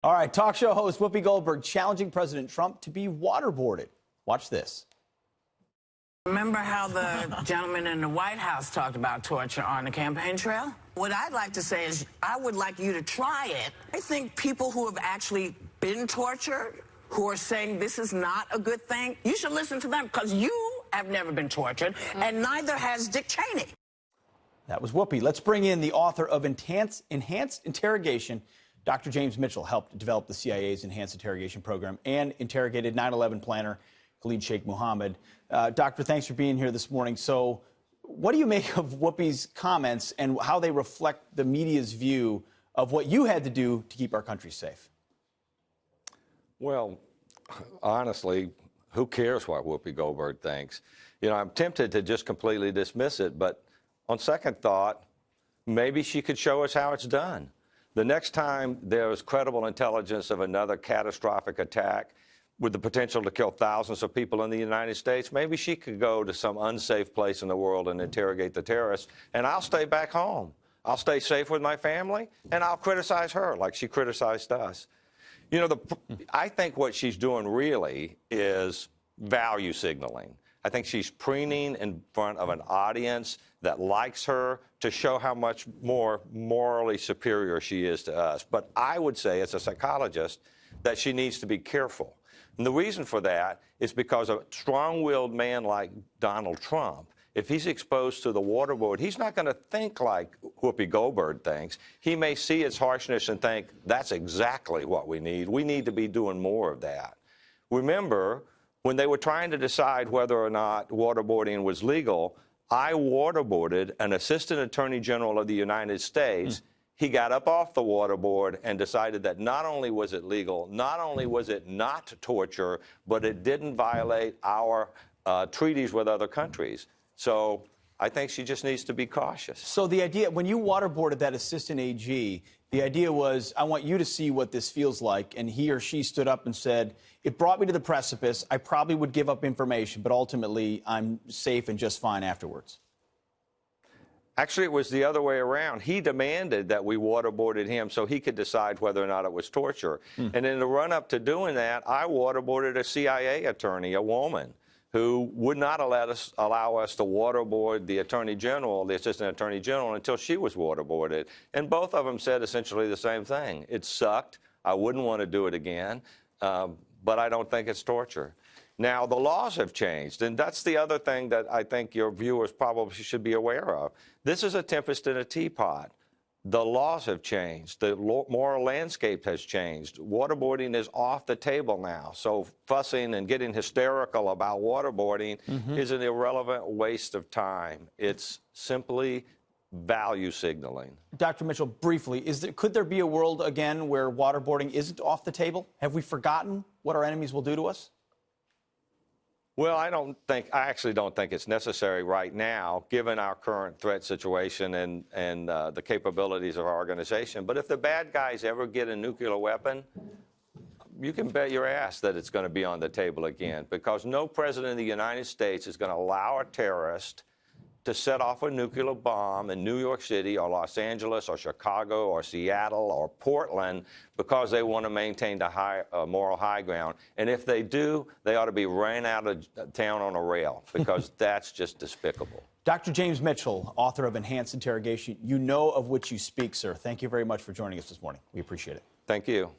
All right, talk show host Whoopi Goldberg challenging President Trump to be waterboarded. Watch this. Remember how the gentleman in the White House talked about torture on the campaign trail? What I'd like to say is I would like you to try it. I think people who have actually been tortured, who are saying this is not a good thing, you should listen to them because you have never been tortured, and neither has Dick Cheney. That was Whoopi. Let's bring in the author of Enhanced Interrogation. Dr. James Mitchell helped develop the CIA's Enhanced Interrogation program and interrogated 9/11 planner Khalid Sheikh Mohammed. Doctor, thanks for being here this morning. So what do you make of Whoopi's comments and how they reflect the media's view of what you had to do to keep our country safe? Well, honestly, who cares what Whoopi Goldberg thinks? You know, I'm tempted to just completely dismiss it, but on second thought, maybe she could show us how it's done. The next time there's credible intelligence of another catastrophic attack with the potential to kill thousands of people in the United States, maybe she could go to some unsafe place in the world and interrogate the terrorists, and I'll stay back home. I'll stay safe with my family, and I'll criticize her like she criticized us. You know, I think what she's doing really is value signaling. I think she's preening in front of an audience that likes her to show how much more morally superior she is to us. But I would say, as a psychologist, that she needs to be careful. And the reason for that is because a strong-willed man like Donald Trump, if he's exposed to the waterboard, he's not going to think like Whoopi Goldberg thinks. He may see its harshness and think, that's exactly what we need. We need to be doing more of that. Remember, when they were trying to decide whether or not waterboarding was legal, I waterboarded an assistant attorney general of the United States. He got up off the waterboard and decided that not only was it legal, not only was it not torture, but it didn't violate our treaties with other countries. So I think she just needs to be cautious. So the idea, when you waterboarded that assistant AG, the idea was, I want you to see what this feels like. And he or she stood up and said, it brought me to the precipice. I probably would give up information, but ultimately I'm safe and just fine afterwards. Actually, it was the other way around. He demanded that we waterboarded him so he could decide whether or not it was torture. And in the run-up to doing that, I waterboarded a CIA attorney, a woman, who would not allow us to waterboard the Attorney General, the Assistant Attorney General, until she was waterboarded. And both of them said essentially the same thing. It sucked. I wouldn't want to do it again, but I don't think it's torture. Now, the laws have changed, and that's the other thing that I think your viewers probably should be aware of. This is a tempest in a teapot. The laws have changed. The moral landscape has changed. Waterboarding is off the table now. So fussing and getting hysterical about waterboarding is an irrelevant waste of time. It's simply value signaling. Dr. Mitchell, briefly, could there be a world again where waterboarding isn't off the table? Have we forgotten what our enemies will do to us? Well, I actually don't think it's necessary right now, given our current threat situation and the capabilities of our organization. But if the bad guys ever get a nuclear weapon, you can bet your ass that it's going to be on the table again, because no president of the United States is going to allow a terrorist to set off a nuclear bomb in New York City or Los Angeles or Chicago or Seattle or Portland because they want to maintain the moral high ground. And if they do, they ought to be ran out of town on a rail, because that's just despicable. Dr. James Mitchell, author of Enhanced Interrogation, you know of which you speak, sir. Thank you very much for joining us this morning. We appreciate it. Thank you.